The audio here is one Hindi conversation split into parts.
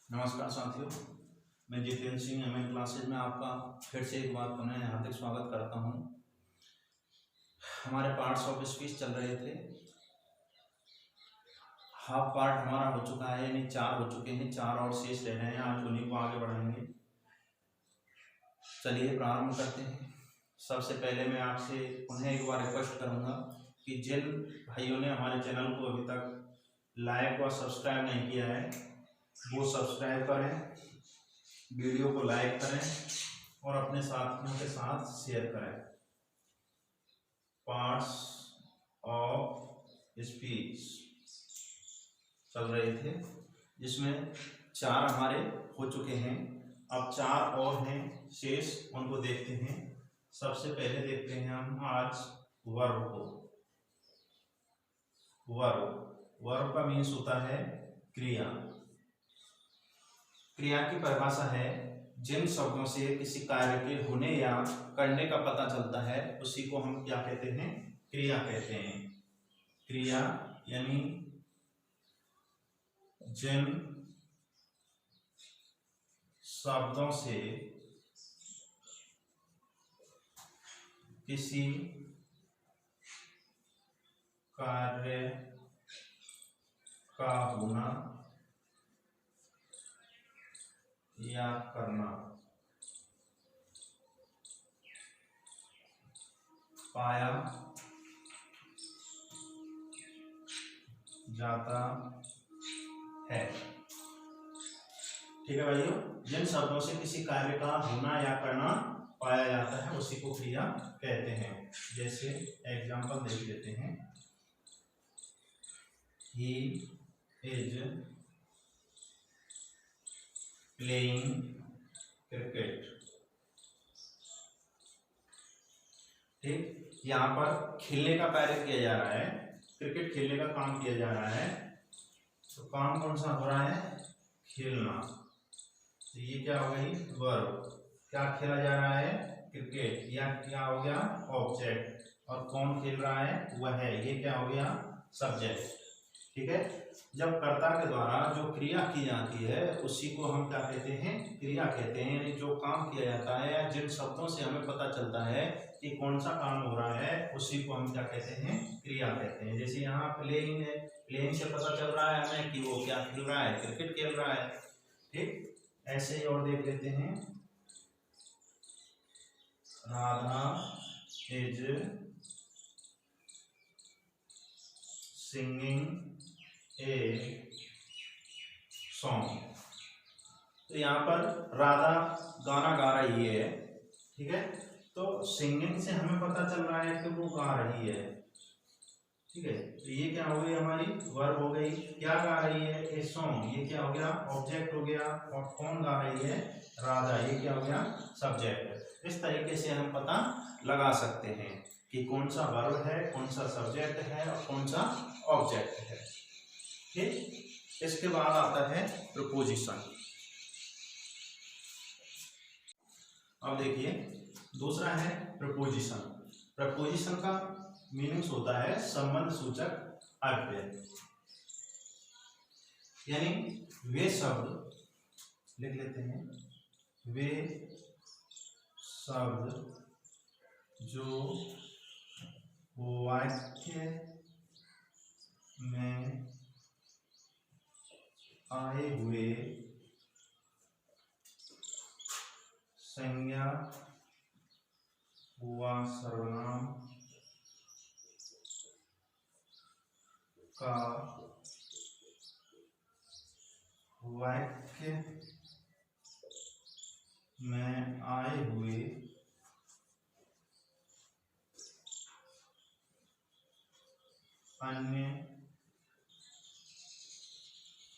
नमस्कार साथियों, मैं जितेंद्र सिंह एमएन क्लासेज में आपका फिर से एक बार पुनः हार्दिक स्वागत करता हूं। हमारे पार्ट्स ऑफ स्पीच चल रहे थे। हाफ पार्ट हमारा हो चुका है, यानी 4 हो चुके हैं, 4 और शेष रह रहे हैं। आज उन्हीं को आगे बढ़ाएंगे। चलिए प्रारंभ करते हैं। सबसे पहले मैं आपसे पुनः एक बार रिक्वेस्ट करूँगा कि जिन भाइयों ने हमारे चैनल को अभी तक लाइक और सब्सक्राइब नहीं किया है वो सब्सक्राइब करें, वीडियो को लाइक करें और अपने साथियों के साथ शेयर करें। पार्ट्स ऑफ स्पीच चल रहे थे जिसमें 4 हमारे हो चुके हैं। अब 4 और हैं शेष, उनको देखते हैं। सबसे पहले देखते हैं हम आज वर्ब को। वर्ब का मीन्स होता है क्रिया। क्रिया की परिभाषा है जिन शब्दों से किसी कार्य के होने या करने का पता चलता है उसी को हम क्या कहते हैं? क्रिया कहते हैं। क्रिया यानी जिन शब्दों से किसी कार्य का होना या करना पाया जाता है। ठीक है भाइयों, जिन शब्दों से किसी कार्य का होना या करना पाया जाता है उसी को क्रिया कहते हैं। जैसे एग्जांपल देख लेते हैं। He is playing cricket. ठीक, यहाँ पर खेलने का कार्य किया जा रहा है, क्रिकेट खेलने का काम किया जा रहा है। तो काम कौन सा हो रहा है? खेलना। तो ये क्या हो गई? वर्ब। क्या खेला जा रहा है? क्रिकेट। या क्या हो गया? ऑब्जेक्ट। और कौन खेल रहा है? वह है। ये क्या हो गया? सब्जेक्ट। ठीक है, जब कर्ता के द्वारा जो क्रिया की जाती है उसी को हम क्या कहते हैं? क्रिया कहते हैं। यानी जो काम किया जाता है या जिन शब्दों से हमें पता चलता है कि कौन सा काम हो रहा है उसी को हम क्या कहते हैं? क्रिया कहते हैं। जैसे यहाँ प्लेइंग है, प्लेइंग से पता चल रहा है हमें कि वो क्या खेल रहा है? क्रिकेट खेल रहा है। ठीक, ऐसे ही और देख लेते हैं। Radha is singing a song. तो यहाँ पर राधा गाना गा रही है। ठीक है, तो सिंगिंग से हमें पता चल रहा है कि वो गा रही है। ठीक है, तो ये क्या हो गई? हमारी वर्ब हो गई। क्या गा रही है? A song. ये क्या हो गया? ऑब्जेक्ट हो गया। और कौन गा रही है? राधा। ये क्या हो गया? सब्जेक्ट। इस तरीके से हम पता लगा सकते हैं कि कौन सा वर्ब है, कौन सा सब्जेक्ट है और कौन सा ऑब्जेक्ट है। ठीक, इसके बाद आता है प्रपोजिशन। अब देखिए, दूसरा है प्रपोजिशन। प्रपोजिशन का मीनिंग्स होता है संबंध सूचक अव्यय। यानी वे शब्द, लिख लेते हैं, वे शब्द जो वाक्य में आए हुए संज्ञा व सर्वनाम का वाक्य में आए हुए अन्य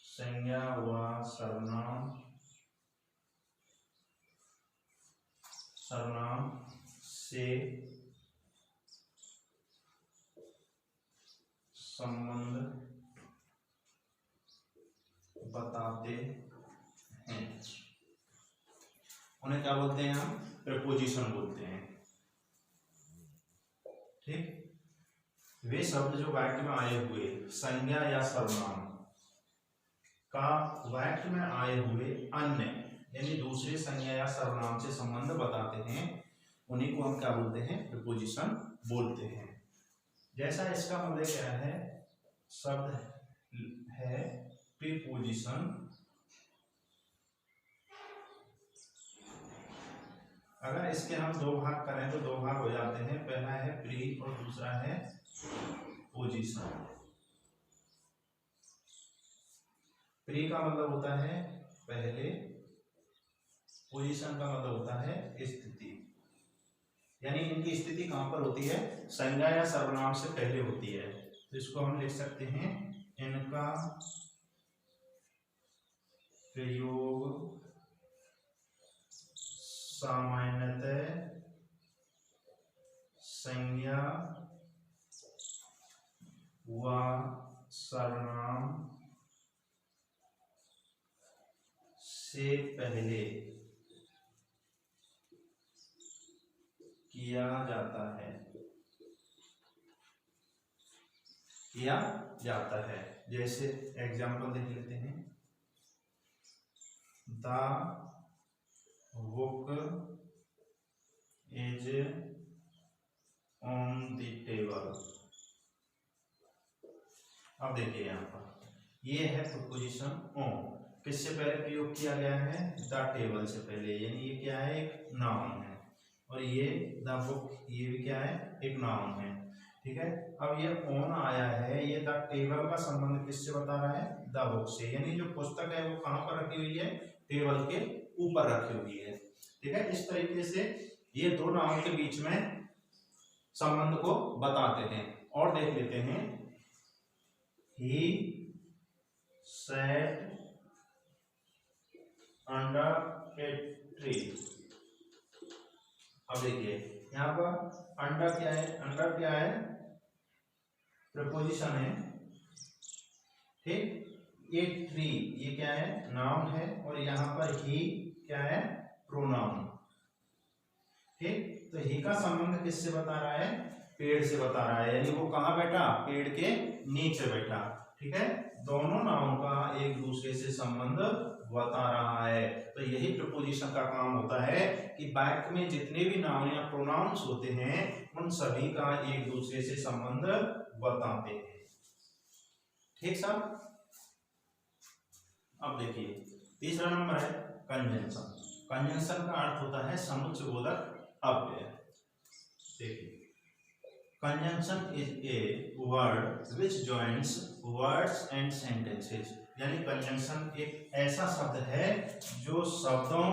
संज्ञा व सर्वनाम से संबंध बताते हैं उन्हें क्या बोलते हैं? हम प्रपोजिशन बोलते हैं। ठीक, वे शब्द जो वाक्य में आए हुए संज्ञा या सर्वनाम का वाक्य में आए हुए अन्य यानी दूसरे संज्ञा या सर्वनाम से संबंध बताते हैं, उन्हीं को हम क्या बोलते हैं, प्रीपोजिशन बोलते हैं। जैसा इसका मतलब क्या है, शब्द है प्रीपोजिशन, अगर इसके हम दो भाग करें तो दो भाग हो जाते हैं, पहला है प्री और दूसरा है पोजीशन। प्री का मतलब होता है पहले, पोजीशन का मतलब होता है स्थिति, यानी इनकी स्थिति कहां पर होती है, संज्ञा या सर्वनाम से पहले होती है। तो इसको हम लिख सकते हैं, इनका प्रयोग सामान्यतः संज्ञा व सर्वनाम से पहले किया जाता है, किया जाता है। जैसे एग्जाम्पल देख लेते हैं, the book is on the table. अब देखिए यहाँ पर ये है प्रीपोजिशन ऑन, किससे पहले प्रयोग किया गया है, द टेबल से पहले, यानी ये क्या है, एक नाउन है। और ये द बुक, ये भी क्या है, एक नाउन है। ठीक है, अब ये ऑन आया है, ये द टेबल का संबंध किससे बता रहा है, द बुक से, यानी जो पुस्तक है वो कहाँ पर रखी हुई है, टेबल के ऊपर रखी हुई है। ठीक है, इस तरीके से ये दो नाउन के बीच में संबंध को बताते हैं। और देख लेते हैं, he sat under a tree। अब देखिए यहाँ पर अंडर क्या है, अंडर क्या है, प्रपोजिशन है। ठीक, ये ट्री ये क्या है, नाउन है, और यहाँ पर ही क्या है, प्रोनाउन। ठीक, तो ही का संबंध किससे बता रहा है, पेड़ से बता रहा है, यानी वो कहाँ बैठा, पेड़ के नीचे बैठा। ठीक है, दोनों नाउन का एक दूसरे से संबंध बता रहा है। तो यही प्रीपोजिशन का काम होता है कि वाक्य में जितने भी नाउन या प्रोनाउंस होते हैं उन सभी का एक दूसरे से संबंध बताते हैं। ठीक साहब, अब देखिए तीसरा नंबर है कंजंक्शन। कंजंक्शन का अर्थ होता है समुच्चय बोधक अव्यय। देखिए, conjunction is a word which joins words and sentences, यानी कंजंक्शन एक ऐसा शब्द है जो शब्दों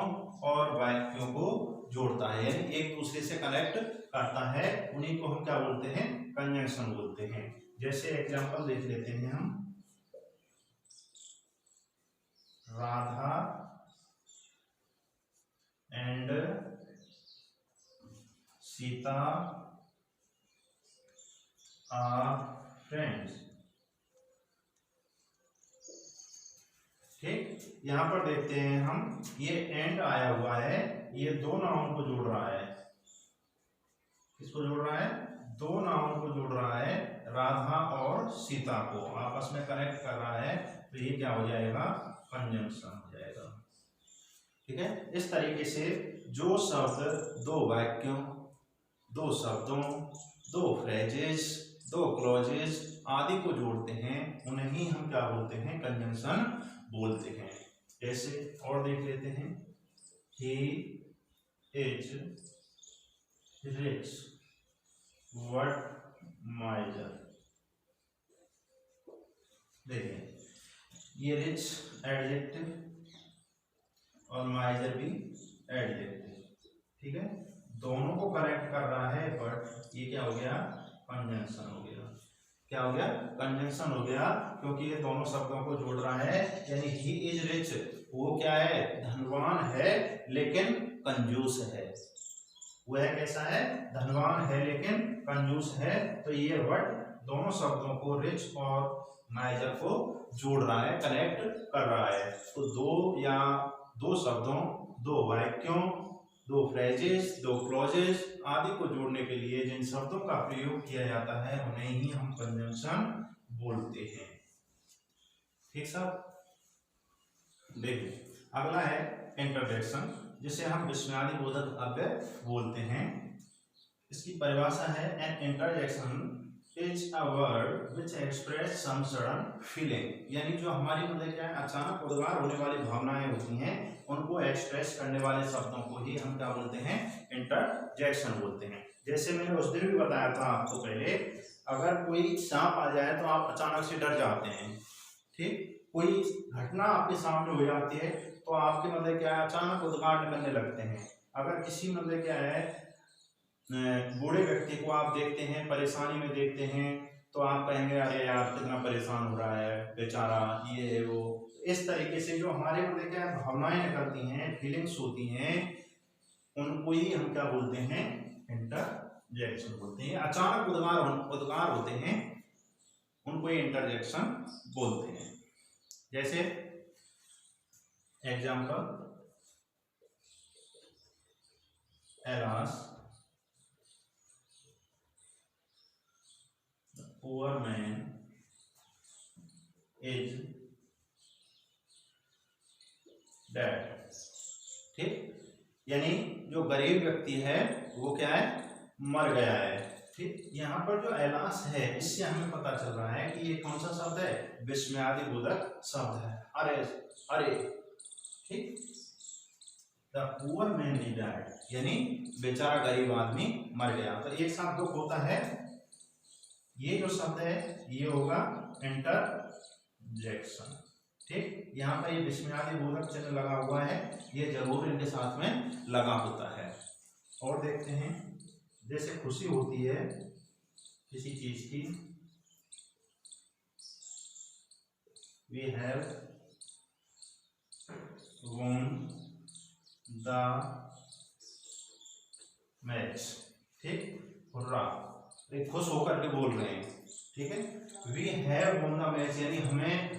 और वाक्यों को जोड़ता है, यानी एक दूसरे से कनेक्ट करता है, उन्हीं को हम क्या बोलते हैं, कंजंक्शन बोलते हैं। जैसे एग्जांपल देख लेते हैं हम, Radha and Sita are friends. ठीक, यहां पर देखते हैं हम, ये एंड आया हुआ है, ये दो नाउन को जोड़ रहा है। किसको जोड़ रहा है, दो नाउन को जोड़ रहा है, राधा और सीता को आपस में कनेक्ट कर रहा है। तो ये क्या हो जाएगा, कंजंक्शन हो जाएगा। ठीक है, इस तरीके से जो शब्द दो वाक्यों, दो शब्दों, दो फ्रेजेस, दो क्लॉजेस आदि को जोड़ते हैं, उन्हें ही हम क्या बोलते हैं, कंजंक्शन बोलते हैं। जैसे और देख लेते हैं, he is rich what miser। देखिए ये रिच एडजेक्टिव और माइजर भी एडजेक्टिव। ठीक है, दोनों को कनेक्ट कर रहा है, बट ये क्या हो गया, कंजंक्शन हो गया। क्या हो गया, कंजंक्शन हो गया, क्योंकि ये दोनों शब्दों को जोड़ रहा है। यानी ही इज रिच, वो क्या है, धनवान है लेकिन कंजूस है। वह कैसा है, धनवान है लेकिन कंजूस है। तो ये वर्ड दोनों शब्दों को, रिच और माइजर को जोड़ रहा है, कनेक्ट कर रहा है। तो दो शब्दों, दो वाक्यों, दो फ्रेजेस, दो क्लॉजेस आदि को जोड़ने के लिए जिन शब्दों का प्रयोग किया जाता है उन्हें ही हम कंजंक्शन बोलते हैं। ठीक साहब, देखिए अगला है इंटरजेक्शन, जिसे हम विस्मयादि बोधक अव्यय बोलते हैं। इसकी परिभाषा है an interjection is a word which express some sudden feeling, यानी जो हमारी मतलब क्या है अचानक उद्गार होने वाली भावनाएं होती हैं उनको एक्सप्रेस करने वाले शब्दों को ही हम क्या बोलते हैं, इंटरजेक्शन बोलते हैं। जैसे मैंने उस दिन भी बताया था आपको पहले, अगर कोई सांप आ जाए तो आप अचानक से डर जाते हैं, ठीक, कोई घटना आपके सामने हो जाती है तो आपके मतलब क्या है अचानक उद्गार निकलने लगते हैं। अगर किसी मतलब क्या है बूढ़े व्यक्ति को आप देखते हैं, परेशानी में देखते हैं, तो आप कहेंगे अरे यार कितना परेशान हो रहा है बेचारा, ये है वो। इस तरीके से जो हमारे मतलब क्या भावनाएं निकलती हैं, फीलिंग्स होती हैं, उनको ही हम क्या बोलते हैं, इंटरजेक्शन बोलते हैं। अचानक उद्गार होते हैं उनको ही इंटरजेक्शन बोलते हैं। जैसे example, alas poor man is dead, ठीक, यानी जो गरीब व्यक्ति है वो क्या है, मर गया है। ठीक, यहाँ पर जो एलास है इससे हमें पता चल रहा है कि ये कौन सा शब्द है, विस्मयादि बोधक शब्द है। अरे अरे, ठीक, the poor man is dead, यानी बेचारा गरीब आदमी मर गया। तो एक साथ दुख होता है, ये जो शब्द है ये होगा इंटरजेक्शन। ठीक, यहाँ पर ये विस्मयादि बोधक चिन्ह लगा हुआ है, ये जरूर इनके साथ में लगा होता है। और देखते हैं, जैसे खुशी होती है किसी चीज की, we have won the match, ठीक, हुर्रा, खुश होकर के बोल रहे हैं, ठीक है। We have won the match, यानी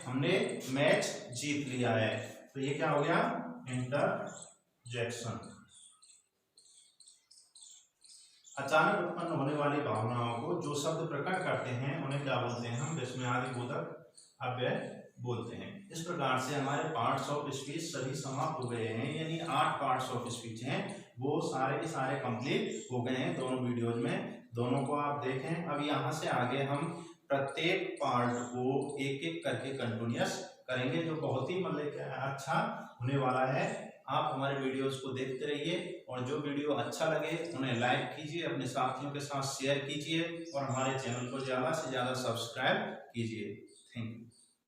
हमने मैच जीत लिया है। तो ये क्या हो गया, इंटरजेक्शन। अचानक उत्पन्न होने वाली भावनाओं को जो शब्द प्रकट करते हैं उन्हें क्या बोलते हैं, हम विस्मयादि बोधक अव्यय बोलते हैं। इस प्रकार से हमारे पार्ट्स ऑफ स्पीच सभी समाप्त हो गए हैं, यानी 8 पार्ट्स ऑफ स्पीच हैं वो सारे के सारे कंप्लीट हो गए हैं दोनों वीडियोज में। दोनों को आप देखें। अब यहाँ से आगे हम प्रत्येक पार्ट को एक एक करके कंटिन्यूअस करेंगे, जो बहुत ही मतलब अच्छा होने वाला है। आप हमारे वीडियोस को देखते रहिए और जो वीडियो अच्छा लगे उन्हें लाइक कीजिए, अपने साथियों के साथ शेयर कीजिए और हमारे चैनल को ज़्यादा से ज़्यादा सब्सक्राइब कीजिए। Thank you.